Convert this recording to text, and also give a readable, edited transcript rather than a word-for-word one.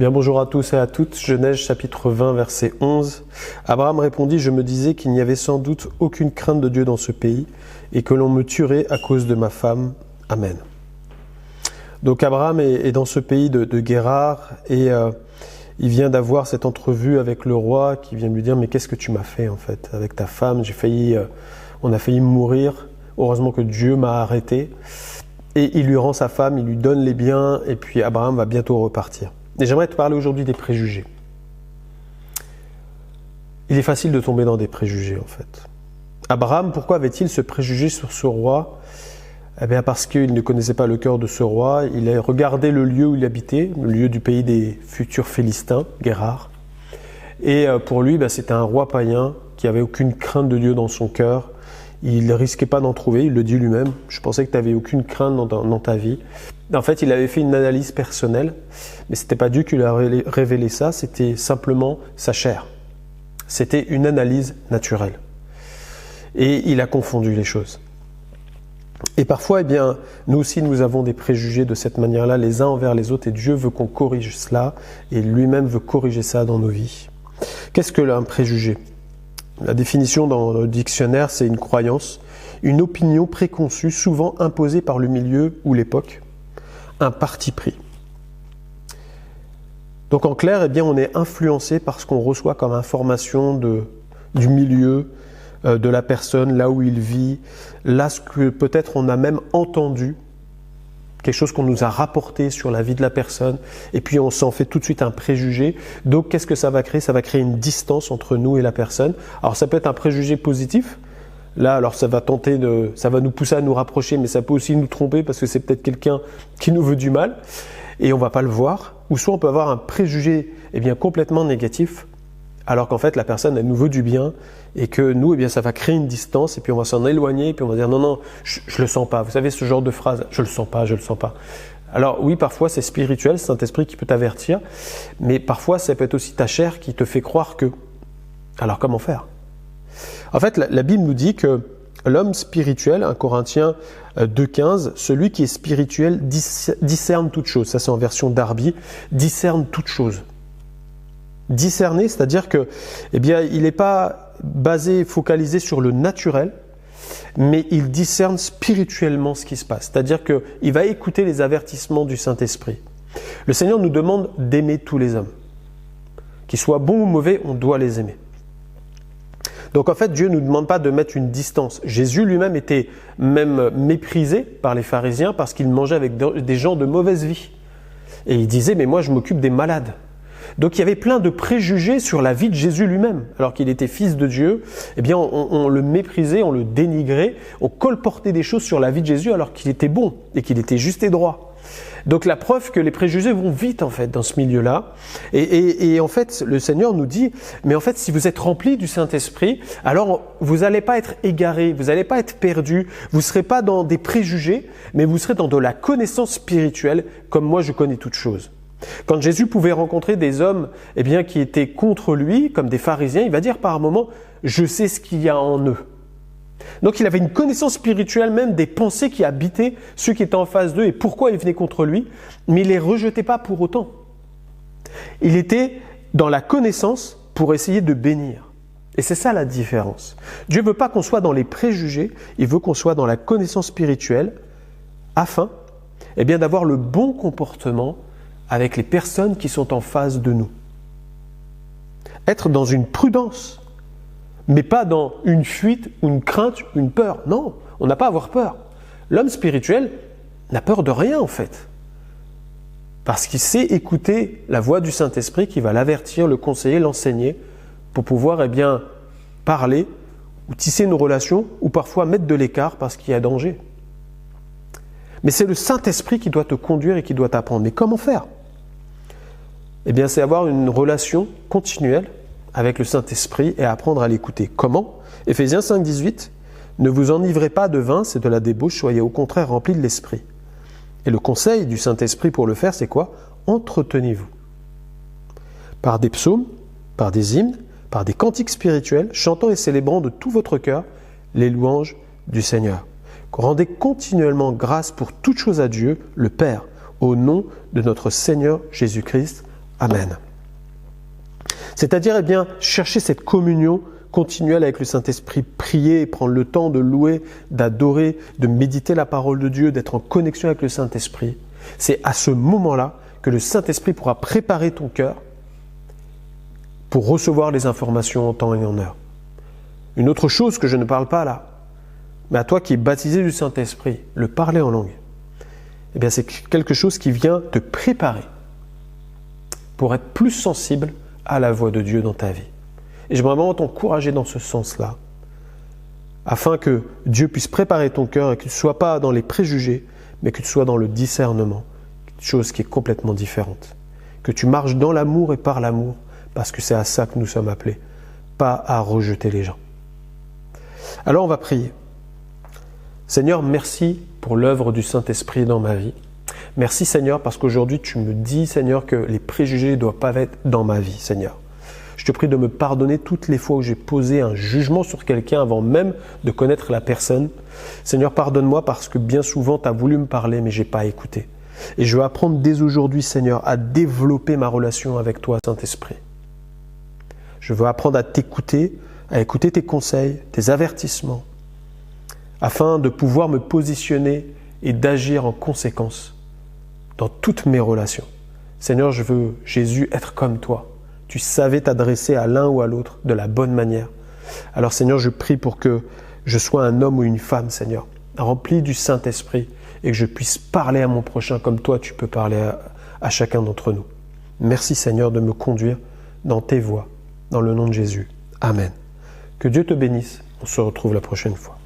Bien, bonjour à tous et à toutes. Genèse chapitre 20, verset 11. Abraham répondit, je me disais qu'il n'y avait sans doute aucune crainte de Dieu dans ce pays et que l'on me tuerait à cause de ma femme. Amen. Donc Abraham est dans ce pays de Guérar et il vient d'avoir cette entrevue avec le roi qui vient lui dire, mais qu'est-ce que tu m'as fait en fait avec ta femme? On a failli mourir. Heureusement que Dieu m'a arrêté. Et il lui rend sa femme, il lui donne les biens et puis Abraham va bientôt repartir. Et j'aimerais te parler aujourd'hui des préjugés. Il est facile de tomber dans des préjugés en fait. Abraham, pourquoi avait-il ce préjugé sur ce roi? Eh bien parce qu'il ne connaissait pas le cœur de ce roi. Il a regardé le lieu où il habitait, le lieu du pays des futurs Philistins, Guérar. Et pour lui, c'était un roi païen qui n'avait aucune crainte de Dieu dans son cœur. Il ne risquait pas d'en trouver, il le dit lui-même. Je pensais que tu n'avais aucune crainte dans ta vie. En fait, il avait fait une analyse personnelle, mais ce n'était pas Dieu qui lui a révélé ça, c'était simplement sa chair. C'était une analyse naturelle. Et il a confondu les choses. Et parfois, nous aussi, nous avons des préjugés de cette manière-là, les uns envers les autres, et Dieu veut qu'on corrige cela, et lui-même veut corriger ça dans nos vies. Qu'est-ce que un préjugé ? La définition dans le dictionnaire, c'est une croyance, une opinion préconçue, souvent imposée par le milieu ou l'époque, un parti pris. Donc en clair, on est influencé par ce qu'on reçoit comme information du milieu, de la personne, là où il vit, là ce que peut-être on a même entendu, quelque chose qu'on nous a rapporté sur la vie de la personne, et puis on s'en fait tout de suite un préjugé. Donc qu'est-ce que ça va créer? Ça va créer une distance entre nous et la personne. Alors ça peut être un préjugé positif. Là, alors ça va nous pousser à nous rapprocher, mais ça peut aussi nous tromper parce que c'est peut-être quelqu'un qui nous veut du mal et on va pas le voir. Ou soit on peut avoir un préjugé complètement négatif, alors qu'en fait la personne elle nous veut du bien et que nous ça va créer une distance et puis on va s'en éloigner et puis on va dire non, je le sens pas. Vous savez ce genre de phrase, je le sens pas. Alors oui, parfois c'est spirituel, c'est Saint-Esprit qui peut t'avertir, mais parfois ça peut être aussi ta chair qui te fait croire que. Alors comment faire? En fait, la Bible nous dit que l'homme spirituel, 1 Corinthiens 2,15, celui qui est spirituel discerne toute chose. Ça, c'est en version Darby, discerne toute chose. Discerner, c'est-à-dire que, il n'est pas focalisé sur le naturel, mais il discerne spirituellement ce qui se passe. C'est-à-dire qu'il va écouter les avertissements du Saint-Esprit. Le Seigneur nous demande d'aimer tous les hommes. Qu'ils soient bons ou mauvais, on doit les aimer. Donc en fait, Dieu ne nous demande pas de mettre une distance. Jésus lui-même était même méprisé par les pharisiens parce qu'il mangeait avec des gens de mauvaise vie. Et il disait, mais moi je m'occupe des malades. Donc il y avait plein de préjugés sur la vie de Jésus lui-même. Alors qu'il était fils de Dieu, on le méprisait, on le dénigrait, on colportait des choses sur la vie de Jésus alors qu'il était bon et qu'il était juste et droit. Donc la preuve que les préjugés vont vite en fait dans ce milieu-là. Et en fait, le Seigneur nous dit, mais en fait, si vous êtes remplis du Saint-Esprit, alors vous n'allez pas être égarés, vous n'allez pas être perdus, vous ne serez pas dans des préjugés, mais vous serez dans de la connaissance spirituelle, comme moi je connais toutes choses. Quand Jésus pouvait rencontrer des hommes qui étaient contre lui, comme des pharisiens, il va dire par un moment, je sais ce qu'il y a en eux. Donc il avait une connaissance spirituelle même des pensées qui habitaient ceux qui étaient en face d'eux et pourquoi ils venaient contre lui, mais il ne les rejetait pas pour autant. Il était dans la connaissance pour essayer de bénir. Et c'est ça la différence. Dieu ne veut pas qu'on soit dans les préjugés, il veut qu'on soit dans la connaissance spirituelle afin d'avoir le bon comportement avec les personnes qui sont en face de nous. Être dans une prudence. Mais pas dans une fuite, une crainte, une peur. Non, on n'a pas à avoir peur. L'homme spirituel n'a peur de rien en fait. Parce qu'il sait écouter la voix du Saint-Esprit qui va l'avertir, le conseiller, l'enseigner pour pouvoir parler ou tisser une relation ou parfois mettre de l'écart parce qu'il y a danger. Mais c'est le Saint-Esprit qui doit te conduire et qui doit t'apprendre. Mais comment faire? C'est avoir une relation continuelle avec le Saint-Esprit et apprendre à l'écouter. Comment? Éphésiens 5, 18, ne vous enivrez pas de vin, c'est de la débauche, soyez au contraire remplis de l'Esprit. Et le conseil du Saint-Esprit pour le faire, c'est quoi? Entretenez-vous. Par des psaumes, par des hymnes, par des cantiques spirituels, chantant et célébrant de tout votre cœur les louanges du Seigneur. Rendez continuellement grâce pour toutes choses à Dieu, le Père, au nom de notre Seigneur Jésus-Christ. Amen. C'est-à-dire, eh bien, chercher cette communion continuelle avec le Saint-Esprit, prier, prendre le temps de louer, d'adorer, de méditer la parole de Dieu, d'être en connexion avec le Saint-Esprit. C'est à ce moment-là que le Saint-Esprit pourra préparer ton cœur pour recevoir les informations en temps et en heure. Une autre chose que je ne parle pas là, mais à toi qui es baptisé du Saint-Esprit, le parler en langue, eh bien c'est quelque chose qui vient te préparer pour être plus sensible à la voix de Dieu dans ta vie. Et j'aimerais vraiment t'encourager dans ce sens-là, afin que Dieu puisse préparer ton cœur et que tu ne sois pas dans les préjugés, mais que tu sois dans le discernement, chose qui est complètement différente. Que tu marches dans l'amour et par l'amour, parce que c'est à ça que nous sommes appelés, pas à rejeter les gens. Alors on va prier. Seigneur, merci pour l'œuvre du Saint-Esprit dans ma vie. Merci Seigneur parce qu'aujourd'hui tu me dis Seigneur que les préjugés ne doivent pas être dans ma vie Seigneur. Je te prie de me pardonner toutes les fois où j'ai posé un jugement sur quelqu'un avant même de connaître la personne. Seigneur, pardonne-moi parce que bien souvent tu as voulu me parler mais je n'ai pas écouté. Et je veux apprendre dès aujourd'hui Seigneur à développer ma relation avec toi Saint-Esprit. Je veux apprendre à t'écouter, à écouter tes conseils, tes avertissements, afin de pouvoir me positionner et d'agir en conséquence dans toutes mes relations. Seigneur, je veux, Jésus, être comme toi. Tu savais t'adresser à l'un ou à l'autre de la bonne manière. Alors Seigneur, je prie pour que je sois un homme ou une femme, Seigneur, rempli du Saint-Esprit et que je puisse parler à mon prochain comme toi, tu peux parler à chacun d'entre nous. Merci Seigneur de me conduire dans tes voies. Dans le nom de Jésus. Amen. Que Dieu te bénisse. On se retrouve la prochaine fois.